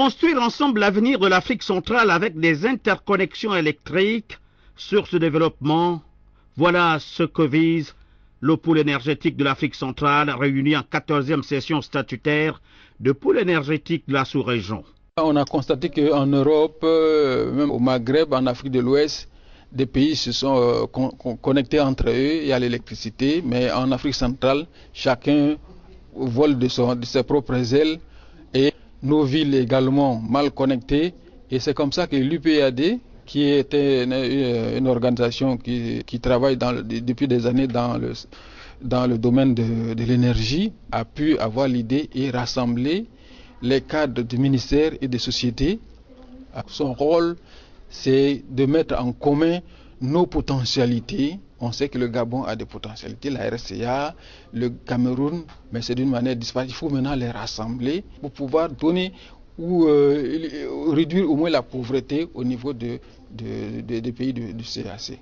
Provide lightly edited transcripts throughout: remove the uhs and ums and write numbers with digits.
Construire ensemble l'avenir de l'Afrique centrale avec des interconnexions électriques, source de développement, voilà ce que vise le pôle énergétique de l'Afrique centrale, réuni en 14e session statutaire de pôle énergétique de la sous-région. On a constaté qu'en Europe, même au Maghreb, en Afrique de l'Ouest, des pays se sont connectés entre eux, il y a l'électricité, mais en Afrique centrale, chacun vole de ses propres ailes et nos villes également mal connectées. Et c'est comme ça que l'UPAD, qui était une organisation qui travaille depuis des années dans le domaine de l'énergie, a pu avoir l'idée et rassembler les cadres du ministère et des sociétés. Son rôle, c'est de mettre en commun nos potentialités. On sait que le Gabon a des potentialités, la RCA, le Cameroun, mais c'est d'une manière disparate. Il faut maintenant les rassembler pour pouvoir donner ou réduire au moins la pauvreté au niveau des pays du CAC.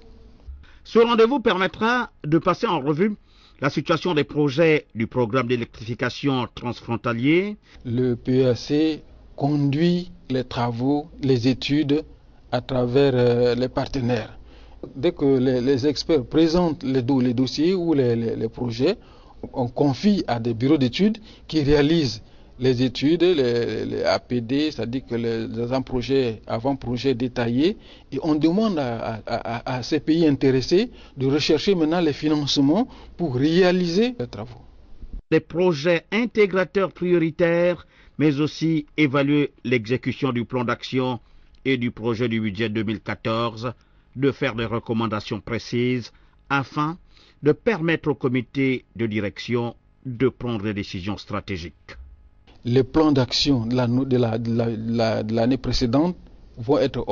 Ce rendez-vous permettra de passer en revue la situation des projets du programme d'électrification transfrontalier. Le PEAC conduit les travaux, les études à travers les partenaires. Dès que les experts présentent les dossiers ou les projets, on confie à des bureaux d'études qui réalisent les études, les APD, c'est-à-dire que les avant-projets détaillés, et on demande à ces pays intéressés de rechercher maintenant les financements pour réaliser les travaux. Des projets intégrateurs prioritaires, mais aussi évaluer l'exécution du plan d'action et du projet du budget 2014, de faire des recommandations précises afin de permettre au comité de direction de prendre des décisions stratégiques. Les plans d'action de l'année précédente vont être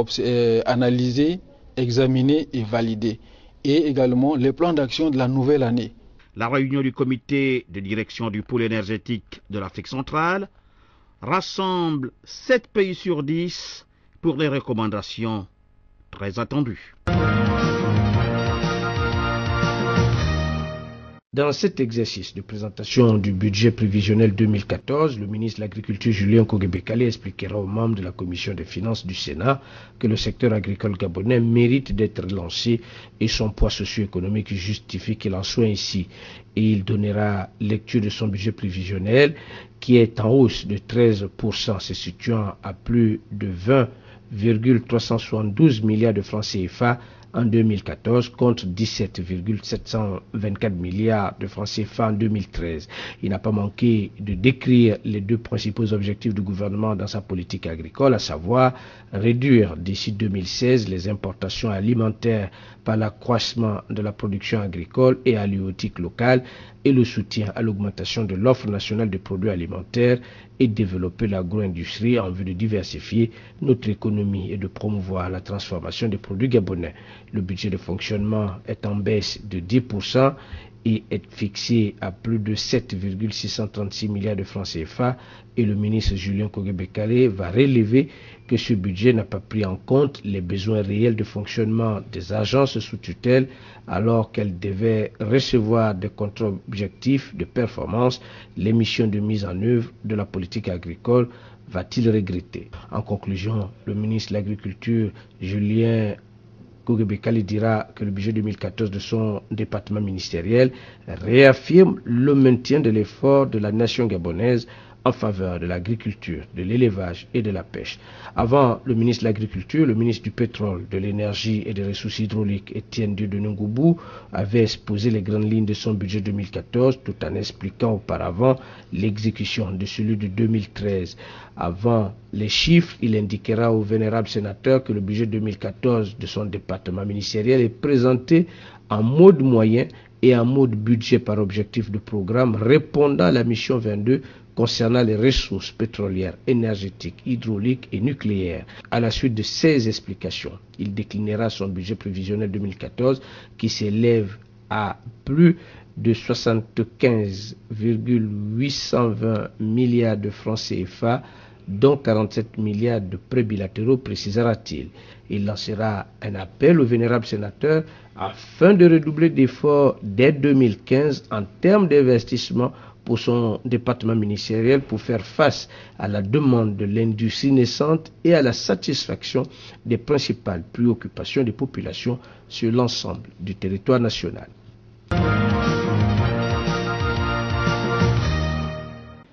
analysés, examinés et validés. Et également les plans d'action de la nouvelle année. La réunion du comité de direction du pôle énergétique de l'Afrique centrale rassemble 7 pays sur 10 pour des recommandations très attendues. Dans cet exercice de présentation du budget prévisionnel 2014, le ministre de l'Agriculture Julien Kogebekale expliquera aux membres de la Commission des finances du Sénat que le secteur agricole gabonais mérite d'être lancé et son poids socio-économique justifie qu'il en soit ainsi. Et il donnera lecture de son budget prévisionnel qui est en hausse de 13%, se situant à plus de 20,372 milliards de francs CFA en 2014 contre 17,724 milliards de francs CFA en 2013. Il n'a pas manqué de décrire les deux principaux objectifs du gouvernement dans sa politique agricole, à savoir réduire d'ici 2016 les importations alimentaires par l'accroissement de la production agricole et halieutique locale et le soutien à l'augmentation de l'offre nationale de produits alimentaires et développer l'agro-industrie en vue de diversifier notre économie et de promouvoir la transformation des produits gabonais. Le budget de fonctionnement est en baisse de 10% et est fixé à plus de 7,636 milliards de francs CFA et le ministre Julien Kogebekale va relever que ce budget n'a pas pris en compte les besoins réels de fonctionnement des agences sous tutelle alors qu'elles devaient recevoir des contrôles objectifs de performance. Les missions de mise en œuvre de la politique agricole va-t-il regretter? En conclusion, le ministre de l'Agriculture Julien Kogebekale dira que le budget 2014 de son département ministériel réaffirme le maintien de l'effort de la nation gabonaise en faveur de l'agriculture, de l'élevage et de la pêche. Avant le ministre de l'Agriculture, le ministre du Pétrole, de l'Énergie et des Ressources hydrauliques, Étienne Dieudonné Ngoubou, avait exposé les grandes lignes de son budget 2014 tout en expliquant auparavant l'exécution de celui de 2013. Avant les chiffres, il indiquera au vénérable sénateur que le budget 2014 de son département ministériel est présenté en mode moyen et en mode budget par objectif de programme répondant à la mission 22 concernant les ressources pétrolières, énergétiques, hydrauliques et nucléaires. À la suite de ces explications, il déclinera son budget prévisionnel 2014 qui s'élève à plus de 75,820 milliards de francs CFA, dont 47 milliards de prêts bilatéraux, précisera-t-il. Il lancera un appel aux vénérables sénateurs afin de redoubler d'efforts dès 2015 en termes d'investissement pour son département ministériel pour faire face à la demande de l'industrie naissante et à la satisfaction des principales préoccupations des populations sur l'ensemble du territoire national.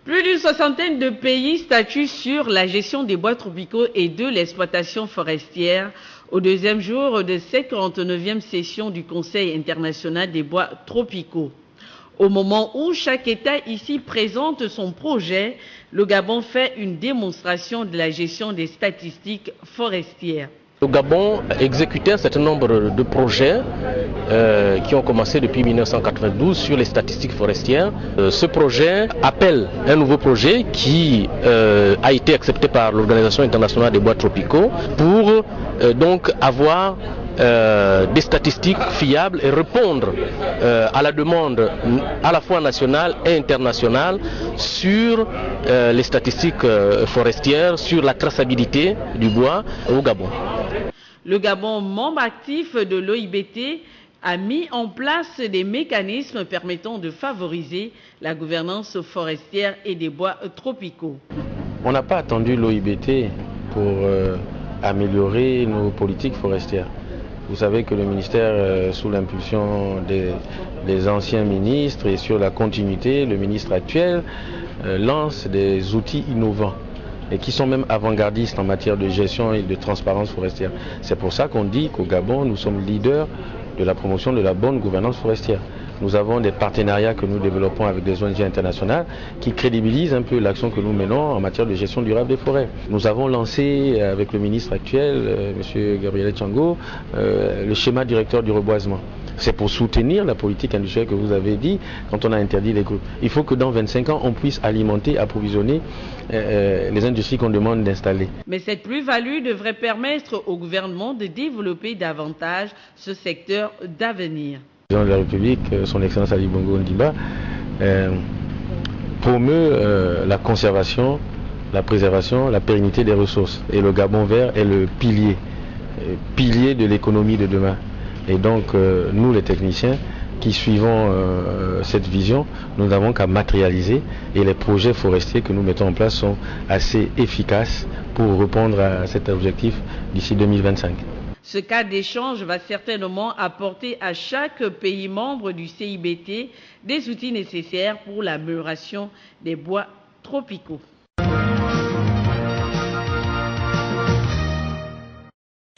Plus d'une soixantaine de pays statuent sur la gestion des bois tropicaux et de l'exploitation forestière au deuxième jour de cette 49e session du Conseil international des bois tropicaux. Au moment où chaque État ici présente son projet, le Gabon fait une démonstration de la gestion des statistiques forestières. Le Gabon a exécuté un certain nombre de projets qui ont commencé depuis 1992 sur les statistiques forestières. Ce projet appelle un nouveau projet qui a été accepté par l'Organisation internationale des bois tropicaux pour donc avoir des statistiques fiables et répondre à la demande à la fois nationale et internationale sur les statistiques forestières, sur la traçabilité du bois au Gabon. Le Gabon, membre actif de l'OIBT, a mis en place des mécanismes permettant de favoriser la gouvernance forestière et des bois tropicaux. On n'a pas attendu l'OIBT pour améliorer nos politiques forestières. Vous savez que le ministère, sous l'impulsion des anciens ministres et sur la continuité, le ministre actuel lance des outils innovants et qui sont même avant-gardistes en matière de gestion et de transparence forestière. C'est pour ça qu'on dit qu'au Gabon, nous sommes leaders de la promotion de la bonne gouvernance forestière. Nous avons des partenariats que nous développons avec des ONG internationales qui crédibilisent un peu l'action que nous menons en matière de gestion durable des forêts. Nous avons lancé avec le ministre actuel, M. Gabriel Tchango, le schéma directeur du reboisement. C'est pour soutenir la politique industrielle que vous avez dit quand on a interdit les groupes. Il faut que dans 25 ans, on puisse alimenter, approvisionner les industries qu'on demande d'installer. Mais cette plus-value devrait permettre au gouvernement de développer davantage ce secteur d'avenir. Le président de la République, son Excellence Ali Bongo Ondimba, promeut la conservation, la préservation, la pérennité des ressources. Et le Gabon vert est le pilier de l'économie de demain. Et donc, nous les techniciens qui suivons cette vision, nous n'avons qu'à matérialiser et les projets forestiers que nous mettons en place sont assez efficaces pour répondre à cet objectif d'ici 2025. Ce cadre d'échange va certainement apporter à chaque pays membre du CIBT des outils nécessaires pour l'amélioration des bois tropicaux.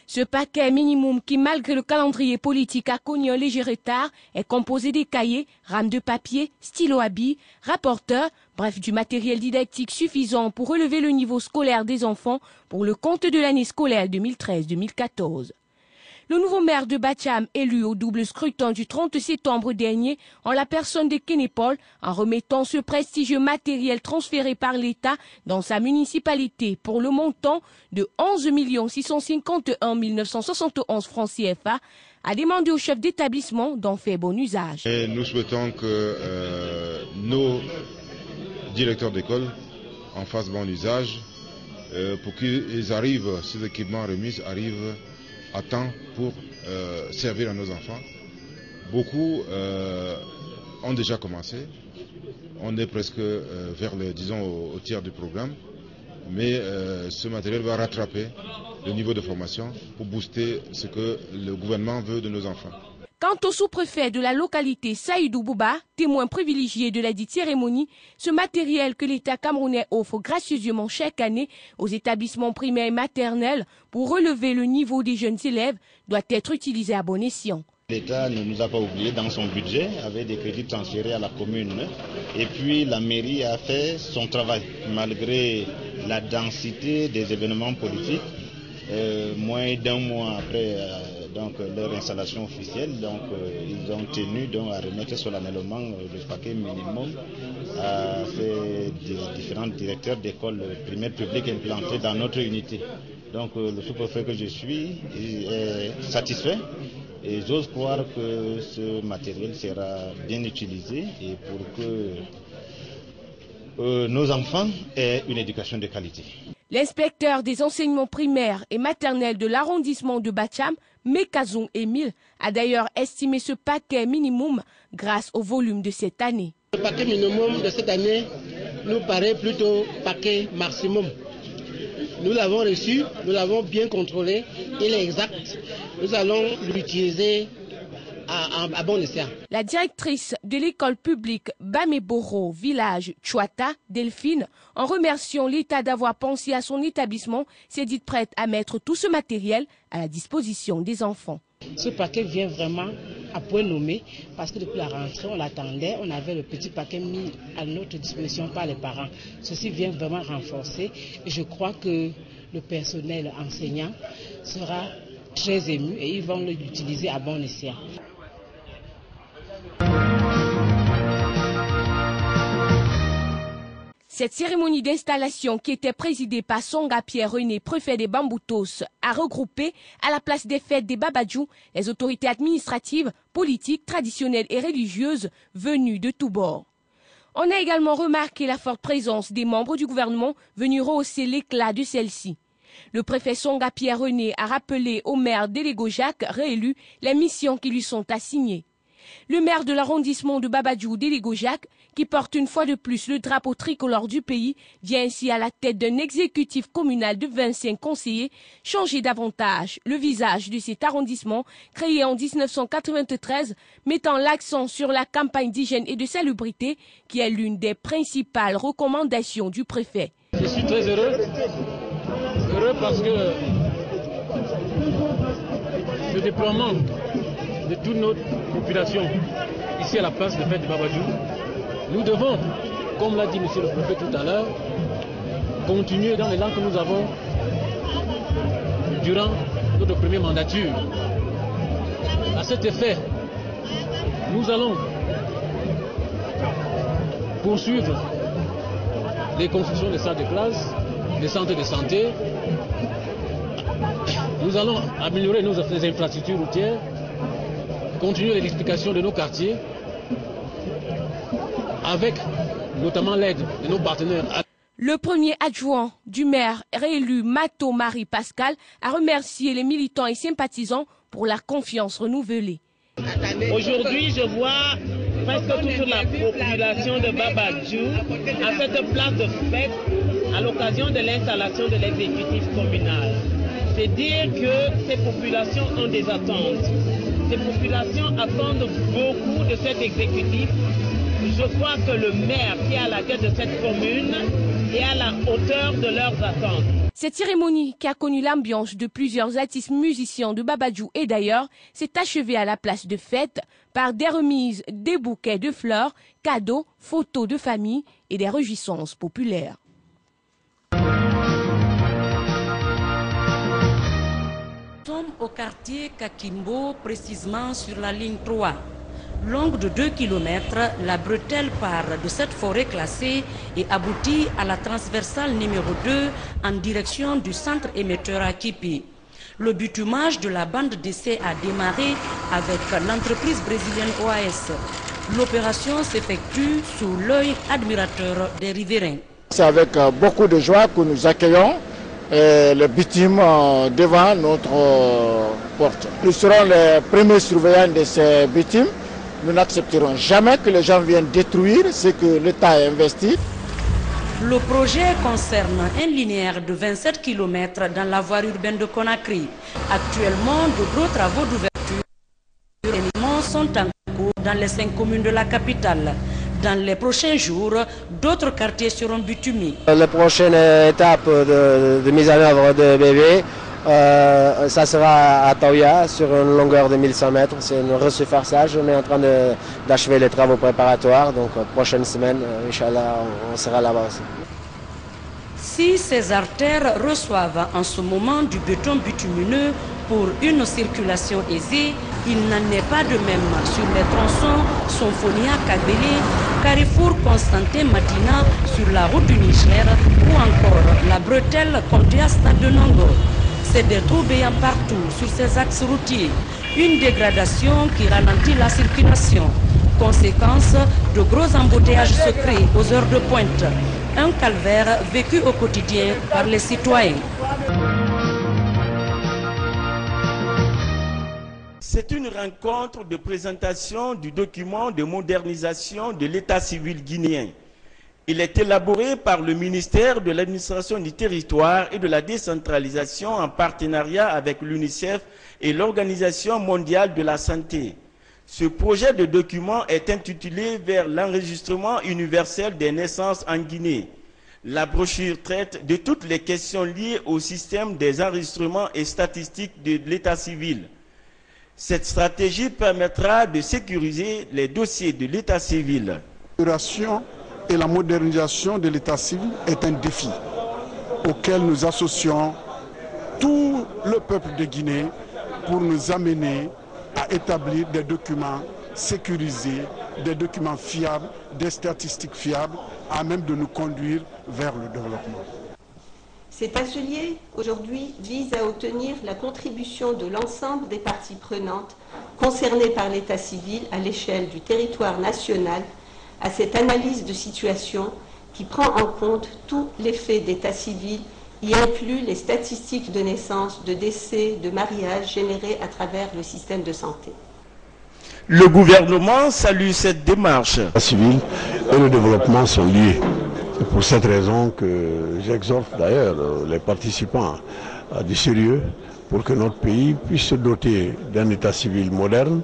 Ce paquet minimum qui, malgré le calendrier politique, a connu un léger retard, est composé des cahiers, rames de papier, stylos à billes, rapporteurs, bref du matériel didactique suffisant pour relever le niveau scolaire des enfants pour le compte de l'année scolaire 2013-2014. Le nouveau maire de Bacham, élu au double scrutin du 30 septembre dernier, en la personne de Kenny Paul, en remettant ce prestigieux matériel transféré par l'État dans sa municipalité pour le montant de 11 651 971 francs CFA, a demandé au chef d'établissement d'en faire bon usage. Et nous souhaitons que nos directeurs d'école en fassent bon usage pour qu'ils arrivent, ces équipements remis arrivent à temps pour servir à nos enfants. Beaucoup ont déjà commencé. On est presque vers le, disons, au tiers du programme. Mais ce matériel va rattraper le niveau de formation pour booster ce que le gouvernement veut de nos enfants. Quant au sous-préfet de la localité Saïdou Bouba, témoin privilégié de la dite cérémonie, ce matériel que l'État camerounais offre gracieusement chaque année aux établissements primaires et maternels pour relever le niveau des jeunes élèves doit être utilisé à bon escient. L'État ne nous a pas oubliés dans son budget, avec des crédits transférés à la commune. Et puis la mairie a fait son travail, malgré la densité des événements politiques. Moins d'un mois après leur installation officielle, ils ont tenu à remettre solennellement le paquet minimum à ces différents directeurs d'écoles primaires publiques implantés dans notre unité. Donc le sous-préfet que je suis est satisfait et j'ose croire que ce matériel sera bien utilisé et pour que nos enfants aient une éducation de qualité. L'inspecteur des enseignements primaires et maternels de l'arrondissement de Bacham, Mekazon Emile, a d'ailleurs estimé ce paquet minimum grâce au volume de cette année. Le paquet minimum de cette année nous paraît plutôt paquet maximum. Nous l'avons reçu, nous l'avons bien contrôlé, il est exact. Nous allons l'utiliser à bon escient. La directrice de l'école publique Bameboro, village Chouata, Delphine, en remerciant l'État d'avoir pensé à son établissement, s'est dite prête à mettre tout ce matériel à la disposition des enfants. Ce paquet vient vraiment à point nommé parce que depuis la rentrée, on l'attendait, on avait le petit paquet mis à notre disposition par les parents. Ceci vient vraiment renforcer et je crois que le personnel enseignant sera très ému et ils vont l'utiliser à bon escient. Cette cérémonie d'installation qui était présidée par Songa Pierre-René, préfet des Bamboutos, a regroupé à la place des fêtes des Babadjou les autorités administratives, politiques, traditionnelles et religieuses venues de tous bords. On a également remarqué la forte présence des membres du gouvernement venus rehausser l'éclat de celle-ci. Le préfet Songa Pierre-René a rappelé au maire Délégo Jacques, réélu, les missions qui lui sont assignées. Le maire de l'arrondissement de Babadjou, Délégo Jacques, qui porte une fois de plus le drapeau tricolore du pays, vient ainsi à la tête d'un exécutif communal de 25 conseillers, changer davantage le visage de cet arrondissement créé en 1993, mettant l'accent sur la campagne d'hygiène et de salubrité, qui est l'une des principales recommandations du préfet. Je suis très heureux parce que le déploiement de toute notre population ici à la place de fête de Babadjou, nous devons, comme l'a dit monsieur le préfet tout à l'heure, continuer dans l'élan que nous avons durant notre première mandature. À cet effet, nous allons poursuivre les constructions des salles de classe, des centres de santé. Nous allons améliorer nos infrastructures routières, continuer l'électrification de nos quartiers, avec notamment l'aide de nos partenaires. Le premier adjoint du maire réélu Mato Marie Pascal a remercié les militants et sympathisants pour la confiance renouvelée. Aujourd'hui, je vois presque toute la population de Babadjou à cette place de fête à l'occasion de l'installation de l'exécutif communal. C'est dire que ces populations ont des attentes. Ces populations attendent beaucoup de cet exécutif. Je crois que le maire qui est à la tête de cette commune est à la hauteur de leurs attentes. Cette cérémonie, qui a connu l'ambiance de plusieurs artistes musiciens de Babadjou et d'ailleurs, s'est achevée à la place de fête par des remises, des bouquets de fleurs, cadeaux, photos de famille et des réjouissances populaires. Nous sommes au quartier Kakimbo, précisément sur la ligne 3. Longue de 2 km, la bretelle part de cette forêt classée et aboutit à la transversale numéro 2 en direction du centre émetteur à Kipi. Le bitumage de la bande d'essai a démarré avec l'entreprise brésilienne OAS. L'opération s'effectue sous l'œil admirateur des riverains. C'est avec beaucoup de joie que nous accueillons le bitume devant notre porte. Nous serons les premiers surveillants de ces bitumes. Nous n'accepterons jamais que les gens viennent détruire ce que l'État a investi. Le projet concerne un linéaire de 27 km dans la voie urbaine de Conakry. Actuellement, de gros travaux d'ouverture sont en cours dans les 5 communes de la capitale. Dans les prochains jours, d'autres quartiers seront bitumés. La prochaine étape de mise en œuvre de BV, ça sera à Taouya sur une longueur de 1100 mètres. C'est un resurfaçage. On est en train d'achever les travaux préparatoires. Donc prochaine semaine, Inch'Allah, on sera là-bas aussi. Si ces artères reçoivent en ce moment du béton bitumineux pour une circulation aisée, il n'en est pas de même sur les tronçons Sonfonia-Kabélé, Carrefour Constantin-Madina sur la route du Niger ou encore la bretelle Comté-Stade de Nongo. C'est des trous béants partout sur ces axes routiers, une dégradation qui ralentit la circulation. Conséquence, de gros embouteillages se créent aux heures de pointe. Un calvaire vécu au quotidien par les citoyens. C'est une rencontre de présentation du document de modernisation de l'état civil guinéen. Il est élaboré par le ministère de l'administration du territoire et de la décentralisation en partenariat avec l'UNICEF et l'Organisation mondiale de la santé. Ce projet de document est intitulé « Vers l'enregistrement universel des naissances en Guinée ». La brochure traite de toutes les questions liées au système des enregistrements et statistiques de l'état civil. Cette stratégie permettra de sécuriser les dossiers de l'état civil. Et la modernisation de l'état civil est un défi auquel nous associons tout le peuple de Guinée pour nous amener à établir des documents sécurisés, des documents fiables, des statistiques fiables, à même de nous conduire vers le développement. Cet atelier, aujourd'hui, vise à obtenir la contribution de l'ensemble des parties prenantes concernées par l'état civil à l'échelle du territoire national à cette analyse de situation qui prend en compte tous les faits d'état civil, y inclut les statistiques de naissance, de décès, de mariage générés à travers le système de santé. Le gouvernement salue cette démarche. L'état civil et le développement sont liés. C'est pour cette raison que j'exhorte d'ailleurs les participants à du sérieux pour que notre pays puisse se doter d'un état civil moderne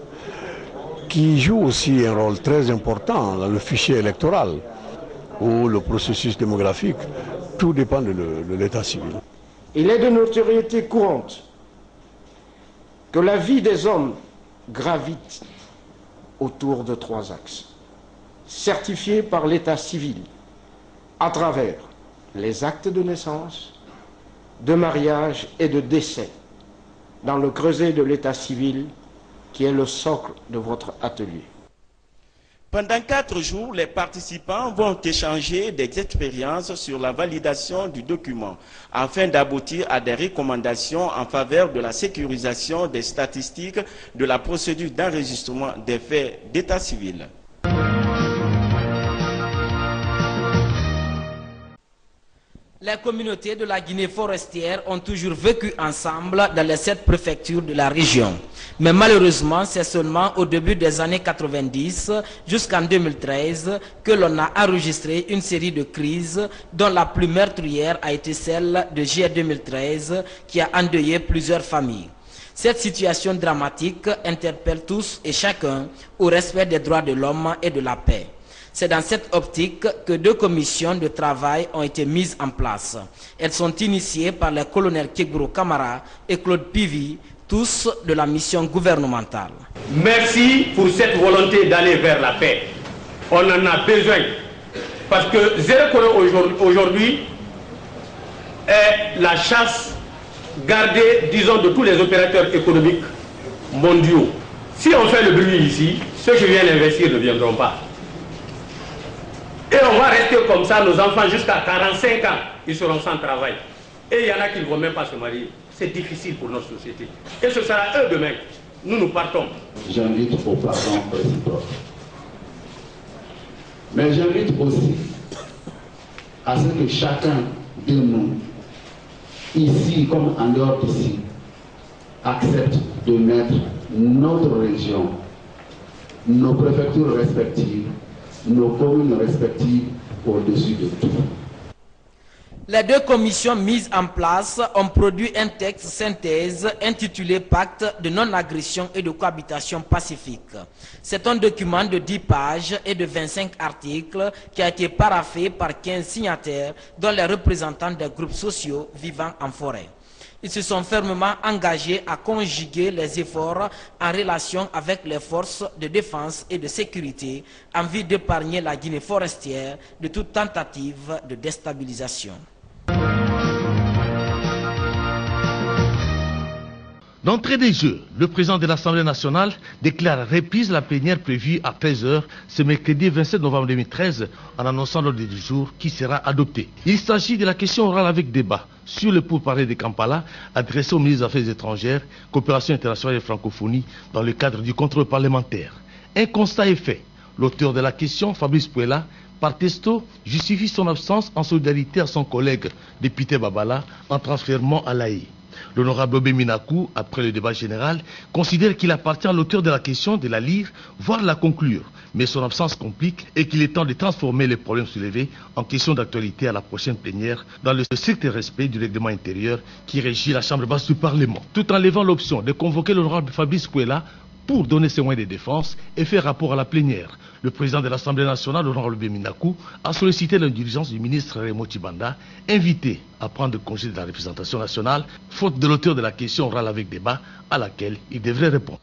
qui joue aussi un rôle très important dans le fichier électoral ou le processus démographique. Tout dépend de l'état civil. Il est de notoriété courante que la vie des hommes gravite autour de 3 axes, certifiés par l'état civil à travers les actes de naissance, de mariage et de décès dans le creuset de l'état civil qui est le socle de votre atelier. Pendant 4 jours, les participants vont échanger des expériences sur la validation du document afin d'aboutir à des recommandations en faveur de la sécurisation des statistiques de la procédure d'enregistrement des faits d'état civil. Les communautés de la Guinée forestière ont toujours vécu ensemble dans les 7 préfectures de la région. Mais malheureusement, c'est seulement au début des années 90 jusqu'en 2013 que l'on a enregistré une série de crises dont la plus meurtrière a été celle de juillet 2013 qui a endeuillé plusieurs familles. Cette situation dramatique interpelle tous et chacun au respect des droits de l'homme et de la paix. C'est dans cette optique que 2 commissions de travail ont été mises en place. Elles sont initiées par les colonels Kegbro Kamara et Claude Pivi, tous de la mission gouvernementale. Merci pour cette volonté d'aller vers la paix. On en a besoin. Parce que Zéro aujourd'hui est la chasse gardée, disons, de tous les opérateurs économiques mondiaux. Si on fait le bruit ici, ceux qui viennent investir ne viendront pas. Et on va rester comme ça, nos enfants, jusqu'à 45 ans, ils seront sans travail. Et il y en a qui ne vont même pas se marier. C'est difficile pour notre société. Et ce sera eux demain. Nous partons. J'invite au pardon réciproque. Mais j'invite aussi à ce que chacun de nous, ici comme en dehors d'ici, accepte de mettre notre région, nos préfectures respectives, nos communes respectives au-dessus de tout. Les 2 commissions mises en place ont produit un texte synthèse intitulé Pacte de non-agression et de cohabitation pacifique. C'est un document de 10 pages et de 25 articles qui a été paraphé par 15 signataires, dont les représentants des groupes sociaux vivant en forêt. Ils se sont fermement engagés à conjuguer les efforts en relation avec les forces de défense et de sécurité en vue d'épargner la Guinée forestière de toute tentative de déstabilisation. D'entrée des jeux, le président de l'Assemblée nationale déclare reprise la plénière prévue à 13h ce mercredi 27 novembre 2013 en annonçant l'ordre du jour qui sera adopté. Il s'agit de la question orale avec débat sur le pourparlers de Kampala adressé au ministre des Affaires étrangères, coopération internationale et francophonie dans le cadre du contrôle parlementaire. Un constat est fait. L'auteur de la question, Fabrice Pouella, par texto, justifie son absence en solidarité à son collègue député Babala en transfèrement à l'AE. L'honorable Obé Minakou, après le débat général, considère qu'il appartient à l'auteur de la question de la lire, voire la conclure. Mais son absence complique et qu'il est temps de transformer les problèmes soulevés en questions d'actualité à la prochaine plénière dans le strict respect du règlement intérieur qui régit la Chambre basse du Parlement. Tout en levant l'option de convoquer l'honorable Fabrice Kouela pour donner ses moyens de défense et faire rapport à la plénière. Le président de l'Assemblée nationale, l'honorable Minakou, a sollicité l'indulgence du ministre Raymond Tchibanda, invité à prendre congé de la représentation nationale, faute de l'auteur de la question orale avec débat à laquelle il devrait répondre.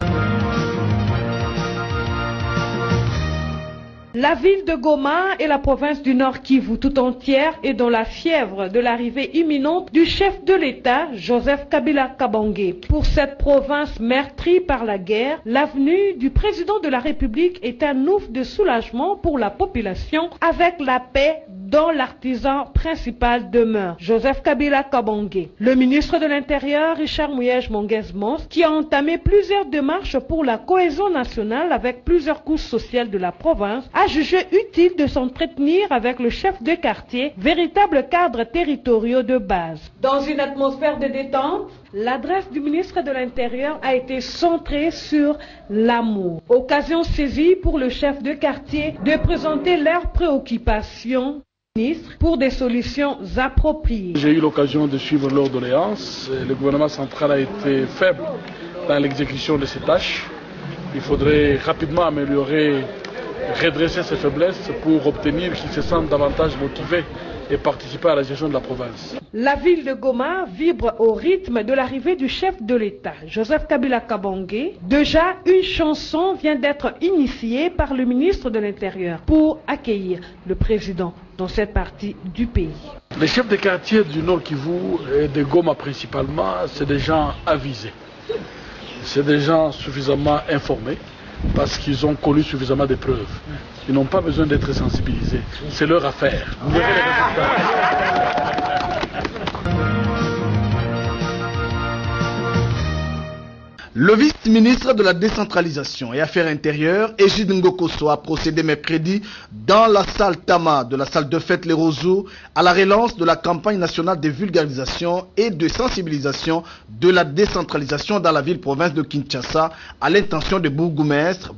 La ville de Goma et la province du Nord Kivu tout entière est dans la fièvre de l'arrivée imminente du chef de l'État, Joseph Kabila Kabange. Pour cette province meurtrie par la guerre, l'avenue du président de la République est un ouf de soulagement pour la population avec la paix dont l'artisan principal demeure, Joseph Kabila Kabange. Le ministre de l'Intérieur, Richard Mouyej Monguez-Mons, qui a entamé plusieurs démarches pour la cohésion nationale avec plusieurs couches sociales de la province, a jugé utile de s'entretenir avec le chef de quartier, véritable cadre territoriaux de base. Dans une atmosphère de détente, l'adresse du ministre de l'Intérieur a été centrée sur l'amour. Occasion saisie pour le chef de quartier de présenter leurs préoccupations pour des solutions appropriées. J'ai eu l'occasion de suivre leur doléance. Le gouvernement central a été faible dans l'exécution de ses tâches. Il faudrait rapidement améliorer, redresser ces faiblesses pour obtenir qu'ils se sentent davantage motivés et participer à la gestion de la province. La ville de Goma vibre au rythme de l'arrivée du chef de l'État, Joseph Kabila Kabange. Déjà, une chanson vient d'être initiée par le ministre de l'Intérieur pour accueillir le président dans cette partie du pays. Les chefs de quartier du Nord Kivu et de Goma principalement, c'est des gens avisés. C'est des gens suffisamment informés parce qu'ils ont connu suffisamment de preuves. Ils n'ont pas besoin d'être sensibilisés. C'est leur affaire. Vous verrez les résultats. Le vice-ministre de la décentralisation et affaires intérieures, Egide Ngokoso, a procédé mercredi dans la salle Tama de la salle de fête Les Roseaux à la relance de la campagne nationale de vulgarisation et de sensibilisation de la décentralisation dans la ville-province de Kinshasa à l'intention des bourgmestres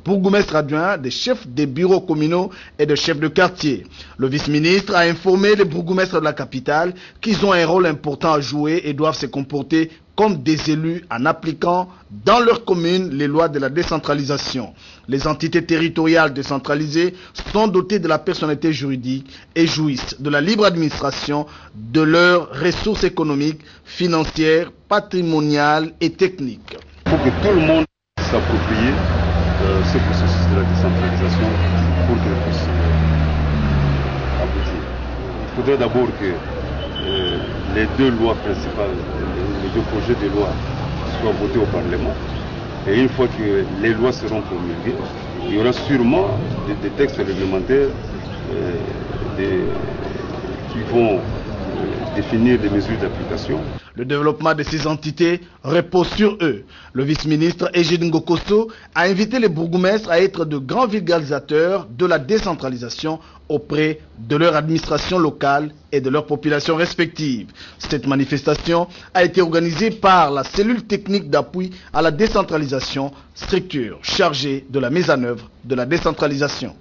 adjoints, des chefs des bureaux communaux et des chefs de quartier. Le vice-ministre a informé les bourgmestres de la capitale qu'ils ont un rôle important à jouer et doivent se comporter comme des élus en appliquant dans leur commune les lois de la décentralisation. Les entités territoriales décentralisées sont dotées de la personnalité juridique et jouissent de la libre administration de leurs ressources économiques, financières, patrimoniales et techniques. Il faut que tout le monde s'approprie ce processus de la décentralisation pour qu'il puisse aboutir. Il faudrait d'abord que les deux lois principales, les deux projets de loi soient votés au Parlement. Et une fois que les lois seront promulguées, il y aura sûrement des textes réglementaires qui vont définir des mesures d'application. Le développement de ces entités repose sur eux. Le vice-ministre Egide Ngokoso a invité les bourgmestres à être de grands vulgarisateurs de la décentralisation auprès de leur administration locale et de leurs populations respectives. Cette manifestation a été organisée par la cellule technique d'appui à la décentralisation, structure chargée de la mise en œuvre de la décentralisation.